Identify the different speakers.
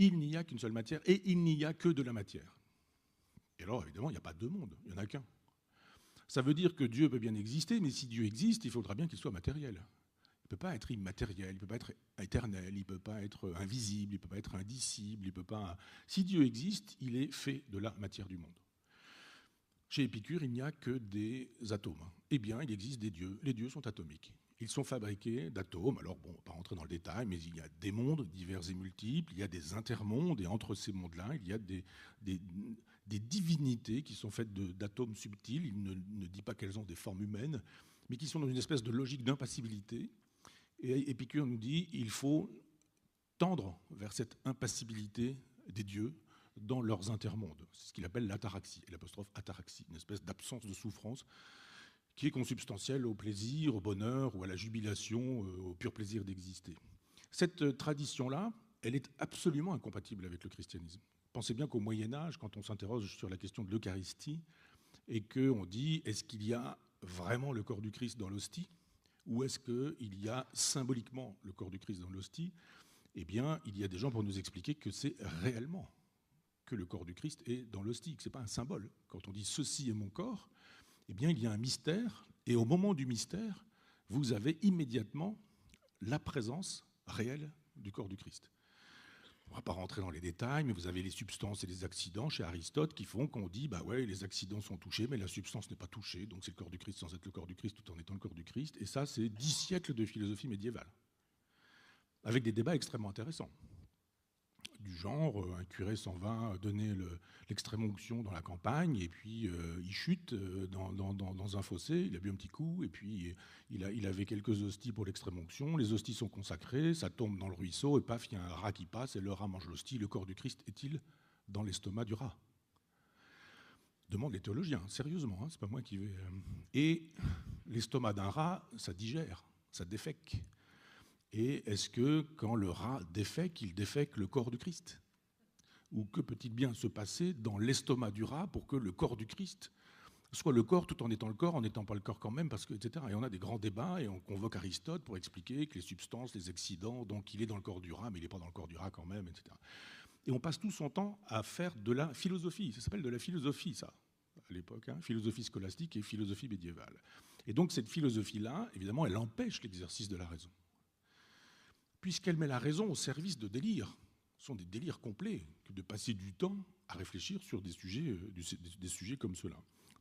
Speaker 1: il n'y a qu'une seule matière et il n'y a que de la matière. Et alors, évidemment, il n'y a pas deux mondes, il n'y en a qu'un. Ça veut dire que Dieu peut bien exister, mais si Dieu existe, il faudra bien qu'il soit matériel. Il ne peut pas être immatériel, il ne peut pas être éternel, il ne peut pas être invisible, il ne peut pas être indicible, il ne peut pas... Si Dieu existe, il est fait de la matière du monde. Chez Épicure, il n'y a que des atomes. Eh bien, il existe des dieux. Les dieux sont atomiques. Ils sont fabriqués d'atomes. Alors, bon, on ne va pas rentrer dans le détail, mais il y a des mondes divers et multiples, il y a des intermondes, et entre ces mondes-là, il y a des divinités qui sont faites d'atomes subtils. Il ne dit pas qu'elles ont des formes humaines, mais qui sont dans une espèce de logique d'impassibilité. Et Épicure nous dit qu'il faut tendre vers cette impassibilité des dieux dans leurs intermondes. C'est ce qu'il appelle l'ataraxie, et l'apostrophe ataraxie, une espèce d'absence de souffrance qui est consubstantielle au plaisir, au bonheur ou à la jubilation, au pur plaisir d'exister. Cette tradition-là, elle est absolument incompatible avec le christianisme. Pensez bien qu'au Moyen-Âge, quand on s'interroge sur la question de l'Eucharistie, et qu'on dit est-ce qu'il y a vraiment le corps du Christ dans l'hostie, ou est-ce qu'il y a symboliquement le corps du Christ dans l'hostie, eh bien, il y a des gens pour nous expliquer que c'est réellement que le corps du Christ est dans l'hostie, que ce n'est pas un symbole. Quand on dit « ceci est mon corps », eh bien, il y a un mystère, et au moment du mystère, vous avez immédiatement la présence réelle du corps du Christ. On ne va pas rentrer dans les détails, mais vous avez les substances et les accidents chez Aristote qui font qu'on dit bah ouais, les accidents sont touchés, mais la substance n'est pas touchée, donc c'est le corps du Christ sans être le corps du Christ, tout en étant le corps du Christ. Et ça, c'est 10 siècles de philosophie médiévale, avec des débats extrêmement intéressants. Du genre, un curé s'en va donner l'extrême onction dans la campagne, et puis il chute dans un fossé, il a bu un petit coup, et puis il avait quelques hosties pour l'extrême onction, les hosties sont consacrées, ça tombe dans le ruisseau, et paf, il y a un rat qui passe, et le rat mange l'hostie. Le corps du Christ est-il dans l'estomac du rat? Demandent les théologiens, sérieusement, hein, c'est pas moi qui vais... Et l'estomac d'un rat, ça digère, ça défèque. Et est-ce que, quand le rat défèque, il défèque le corps du Christ? Ou que peut-il bien se passer dans l'estomac du rat pour que le corps du Christ soit le corps tout en étant le corps, en n'étant pas le corps quand même, parce que, etc. Et on a des grands débats, et on convoque Aristote pour expliquer que les substances, les accidents, donc il est dans le corps du rat, mais il n'est pas dans le corps du rat quand même, etc. Et on passe tout son temps à faire de la philosophie. Ça s'appelle de la philosophie, ça, à l'époque, hein, philosophie scolastique et philosophie médiévale. Et donc cette philosophie-là, évidemment, elle empêche l'exercice de la raison, puisqu'elle met la raison au service de délires. Ce sont des délires complets que de passer du temps à réfléchir sur des sujets comme ceux-là.